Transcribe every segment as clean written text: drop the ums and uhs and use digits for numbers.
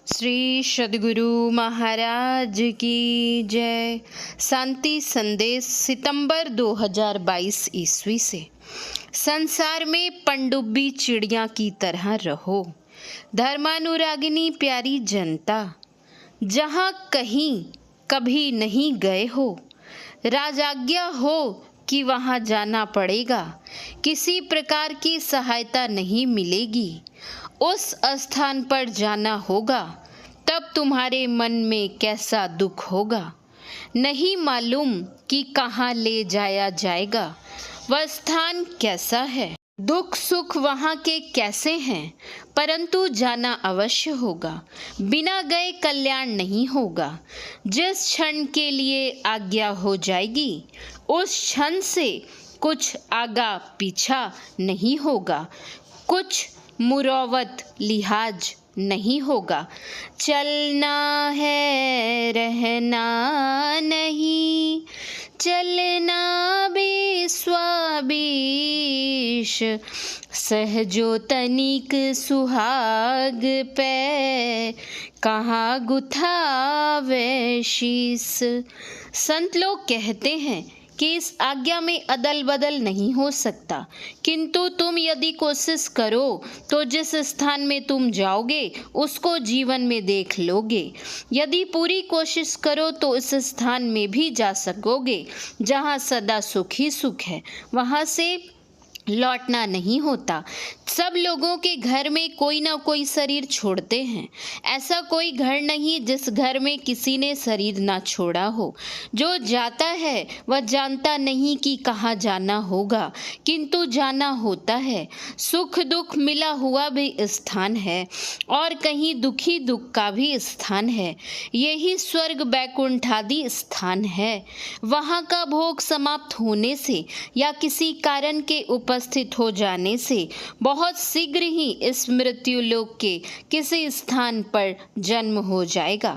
श्री सद्गुरु महाराज की जय। शांति संदेश सितंबर 2022 ईस्वी से। संसार में पनडुब्बी चिड़िया की तरह रहो। धर्मानुरागिनी प्यारी जनता, जहाँ कहीं कभी नहीं गए हो, राजाज्ञा हो कि वहाँ जाना पड़ेगा। किसी प्रकार की सहायता नहीं मिलेगी, उस स्थान पर जाना होगा। तब तुम्हारे मन में कैसा दुख होगा, नहीं मालूम कि कहाँ ले जाया जाएगा, वह स्थान कैसा है, दुख सुख वहाँ के कैसे हैं। परंतु जाना अवश्य होगा, बिना गए कल्याण नहीं होगा। जिस क्षण के लिए आज्ञा हो जाएगी, उस क्षण से कुछ आगा पीछा नहीं होगा, कुछ मुरौवत लिहाज नहीं होगा। चलना है रहना नहीं, चलना भी स्वाबीश, सहजो तनिक सुहाग पे, कहाँ गुथावे शीस। संत लोग कहते हैं कि इस आज्ञा में अदल बदल नहीं हो सकता, किंतु तुम यदि कोशिश करो तो जिस स्थान में तुम जाओगे उसको जीवन में देख लोगे। यदि पूरी कोशिश करो तो इस स्थान में भी जा सकोगे जहाँ सदा सुख ही सुख है, वहाँ से लौटना नहीं होता। सब लोगों के घर में कोई ना कोई शरीर छोड़ते हैं, ऐसा कोई घर नहीं जिस घर में किसी ने शरीर ना छोड़ा हो। जो जाता है वह जानता नहीं कि कहाँ जाना होगा, किंतु जाना होता है। सुख दुख मिला हुआ भी स्थान है और कहीं दुखी दुख का भी स्थान है। यही स्वर्ग बैकुंठ आदि स्थान है। वहाँ का भोग समाप्त होने से या किसी कारण के उपस्थित हो जाने से बहुत शीघ्र ही इस मृत्यु लोक के किसी स्थान पर जन्म हो जाएगा।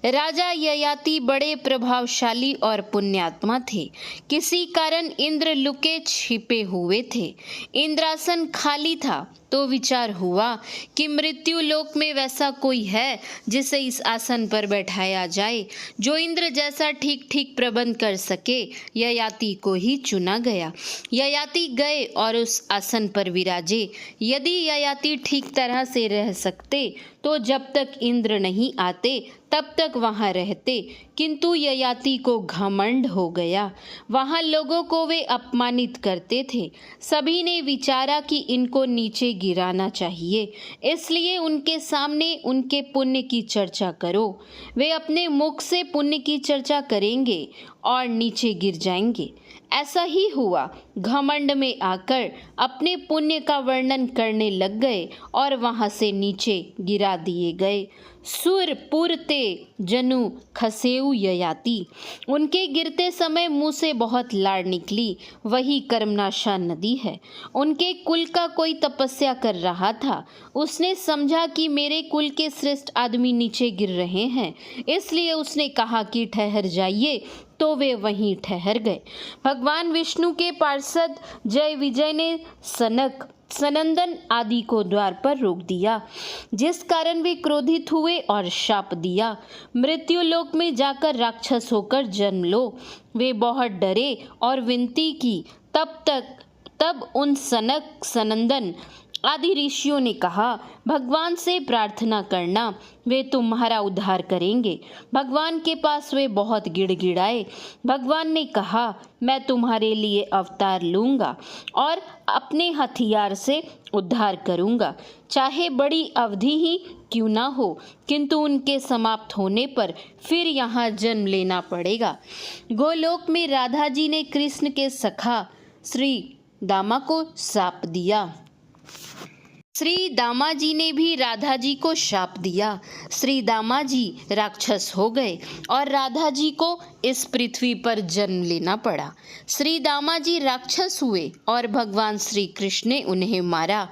राजा ययाति बड़े प्रभावशाली और पुण्यात्मा थे। किसी कारण इंद्र लुके छिपे हुए थे। इंद्रासन खाली था तो विचार हुआ कि मृत्यु लोक में वैसा कोई है जिसे इस आसन पर बैठाया जाए। जो इंद्र जैसा ठीक ठीक प्रबंध कर सके, ययाति को ही चुना गया। ययाति गए और उस आसन पर विराजे। यदि ययाति ठीक तरह से रह सकते तो जब तक इंद्र नहीं आते तब तक वहाँ रहते, किंतु ययाति को घमंड हो गया। वहाँ लोगों को वे अपमानित करते थे। सभी ने विचारा कि इनको नीचे गिराना चाहिए, इसलिए उनके सामने उनके पुण्य की चर्चा करो। वे अपने मुख से पुण्य की चर्चा करेंगे और नीचे गिर जाएंगे। ऐसा ही हुआ। घमंड में आकर अपने पुण्य का वर्णन करने लग गए और वहाँ से नीचे गिरा दिए गए। सुर पुरते जनु खसेउ ययाति। उनके गिरते समय मुंह से बहुत लाड़ निकली। वही कर्मनाशा नदी है। उनके कुल का कोई तपस्या कर रहा था। उसने समझा कि मेरे कुल के श्रेष्ठ आदमी नीचे गिर रहे हैं, इसलिए उसने कहा कि ठहर जाइए, तो वे वहीं ठहर गए। भगवान विष्णु के पार्षद जय विजय ने सनक सनंदन आदि को द्वार पर रोक दिया, जिस कारण वे क्रोधित हुए और शाप दिया, मृत्यु लोक में जाकर राक्षस होकर जन्म लो। वे बहुत डरे और विनती की। तब उन सनक सनंदन आदि ऋषियों ने कहा, भगवान से प्रार्थना करना, वे तुम्हारा उद्धार करेंगे। भगवान के पास वे बहुत गिड़गिड़ाए। भगवान ने कहा, मैं तुम्हारे लिए अवतार लूँगा और अपने हथियार से उद्धार करूँगा, चाहे बड़ी अवधि ही क्यों ना हो, किंतु उनके समाप्त होने पर फिर यहाँ जन्म लेना पड़ेगा। गोलोक में राधा जी ने कृष्ण के सखा श्री दामा को शाप दिया। श्री दामा जी ने भी राधा जी को शाप दिया। श्री दामा जी राक्षस हो गए और राधा जी को इस पृथ्वी पर जन्म लेना पड़ा। श्री दामा जी राक्षस हुए और भगवान श्री कृष्ण ने उन्हें मारा।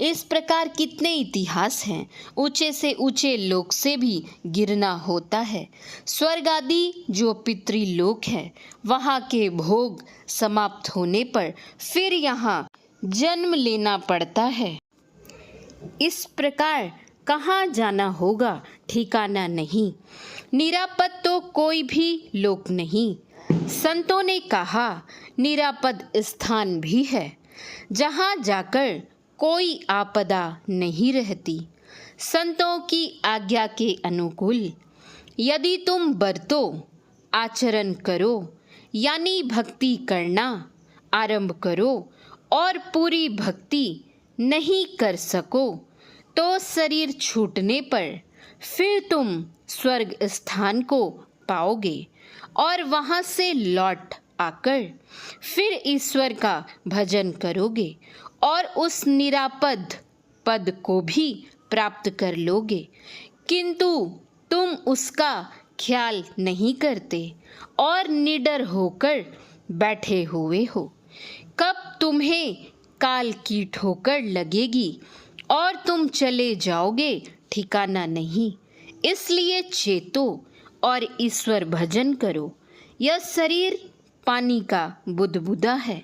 इस प्रकार कितने इतिहास हैं। ऊंचे से ऊंचे लोक से भी गिरना होता है। स्वर्ग आदि जो पितृलोक है, वहाँ के भोग समाप्त होने पर फिर यहाँ जन्म लेना पड़ता है। इस प्रकार कहाँ जाना होगा, ठिकाना नहीं। निरापद तो कोई भी लोक नहीं। संतों ने कहा निरापद स्थान भी है, जहाँ जाकर कोई आपदा नहीं रहती। संतों की आज्ञा के अनुकूल यदि तुम बरतो, आचरण करो, यानी भक्ति करना आरंभ करो और पूरी भक्ति नहीं कर सको तो शरीर छूटने पर फिर तुम स्वर्ग स्थान को पाओगे और वहाँ से लौट आकर फिर ईश्वर का भजन करोगे और उस निरापद पद को भी प्राप्त कर लोगे, किंतु तुम उसका ख्याल नहीं करते और निडर होकर बैठे हुए हो। कब तुम्हें काल की ठोकर लगेगी और तुम चले जाओगे ठिकाना नहीं। इसलिए चेतो और ईश्वर भजन करो। यह शरीर पानी का बुदबुदा है,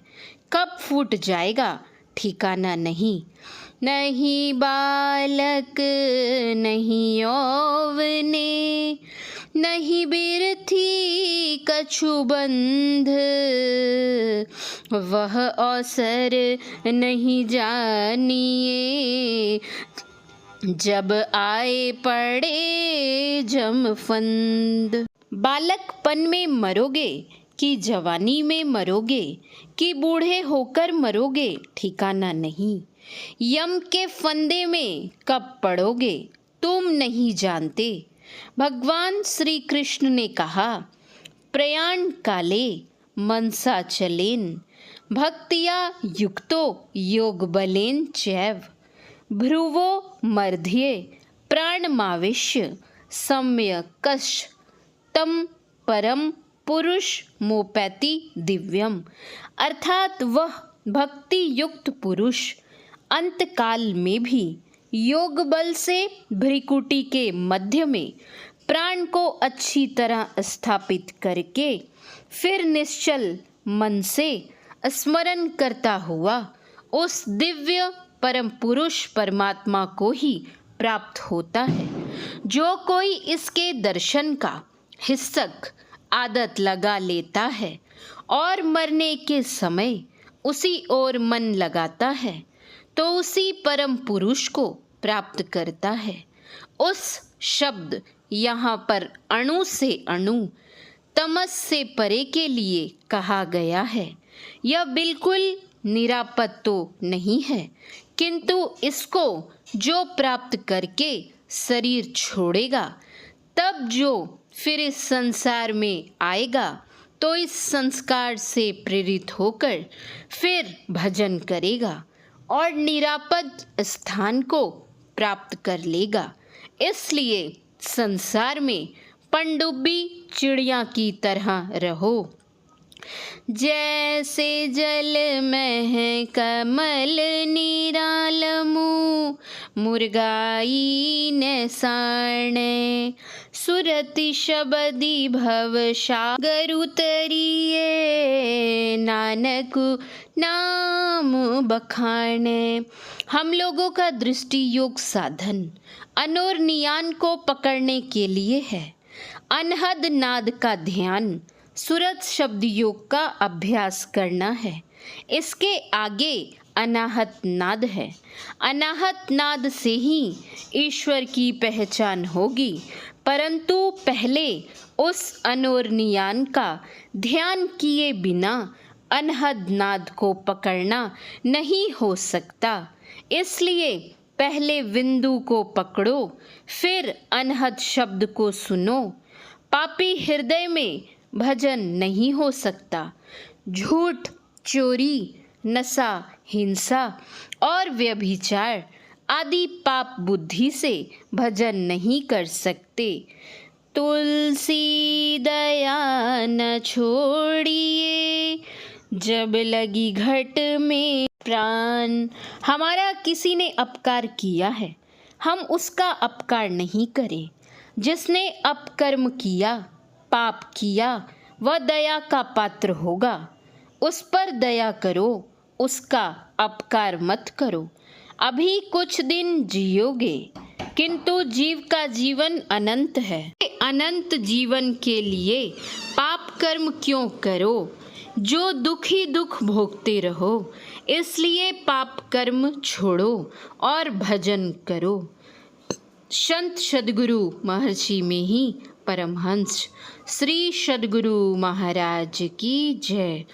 कब फूट जाएगा ठिकाना नहीं। नहीं बालक नहीं यौवने, नहीं बिरथी कछु बंध, वह अवसर नहीं जानिए, जब आए पड़े जमफंद। बालकपन में मरोगे कि जवानी में मरोगे कि बूढ़े होकर मरोगे ठिकाना नहीं। यम के फंदे में कब पड़ोगे तुम नहीं जानते। भगवान श्री कृष्ण ने कहा प्रयाण काले मनसा चलेन, भक्तिया युक्तो योग बलेन चैव, भ्रुवो मर्ध्ये प्राणमाविश्य सम्यकश तम परम पुरुष मोपैति दिव्यम। अर्थात वह भक्ति युक्त पुरुष अंतकाल में भी योग बल से भ्रिकुटी के मध्य में प्राण को अच्छी तरह स्थापित करके फिर निश्चल मन से स्मरण करता हुआ उस दिव्य परम पुरुष परमात्मा को ही प्राप्त होता है। जो कोई इसके दर्शन का हिस्सक आदत लगा लेता है और मरने के समय उसी ओर मन लगाता है तो उसी परम पुरुष को प्राप्त करता है। उस शब्द यहाँ पर अणु से अणु, तमस से परे के लिए कहा गया है। यह बिल्कुल निरापद तो नहीं है, किंतु इसको जो प्राप्त करके शरीर छोड़ेगा तब जो फिर इस संसार में आएगा तो इस संस्कार से प्रेरित होकर फिर भजन करेगा और निरापद स्थान को प्राप्त कर लेगा। इसलिए संसार में पनडुब्बी चिड़िया की तरह रहो। जैसे जल में है कमल निरालमु, मुर्गाई ने साणे, सुरति शबदी भव सागर उतरिए, नानक नाम बखाने। हम लोगों का दृष्टि योग साधन अनोर नियान को पकड़ने के लिए है। अनहद नाद का ध्यान सुरत शब्द योग का अभ्यास करना है। इसके आगे अनाहत नाद है। अनाहत नाद से ही ईश्वर की पहचान होगी, परंतु पहले उस अनोर नियान का ध्यान किए बिना अनहद नाद को पकड़ना नहीं हो सकता। इसलिए पहले बिंदु को पकड़ो, फिर अनहद शब्द को सुनो। पापी हृदय में भजन नहीं हो सकता। झूठ, चोरी, नशा, हिंसा और व्यभिचार आदि पाप बुद्धि से भजन नहीं कर सकते। तुलसी दया न छोड़िए, जब लगी घट में प्राण। हमारा किसी ने अपकार किया है, हम उसका अपकार नहीं करें। जिसने अपकर्म किया, पाप किया, वह दया का पात्र होगा। उस पर दया करो, उसका अपकार मत करो। अभी कुछ दिन जियोगे, किंतु जीव का जीवन अनंत है। अनंत जीवन के लिए पाप कर्म क्यों करो, जो दुख ही दुख भोगते रहो। इसलिए पाप कर्म छोड़ो और भजन करो। संत सद्गुरु महर्षि में ही परमहंस। श्री सद्गुरु महाराज की जय।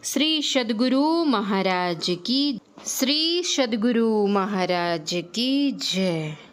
श्री सद्गुरु महाराज की, श्री सद्गुरु महाराज की जय।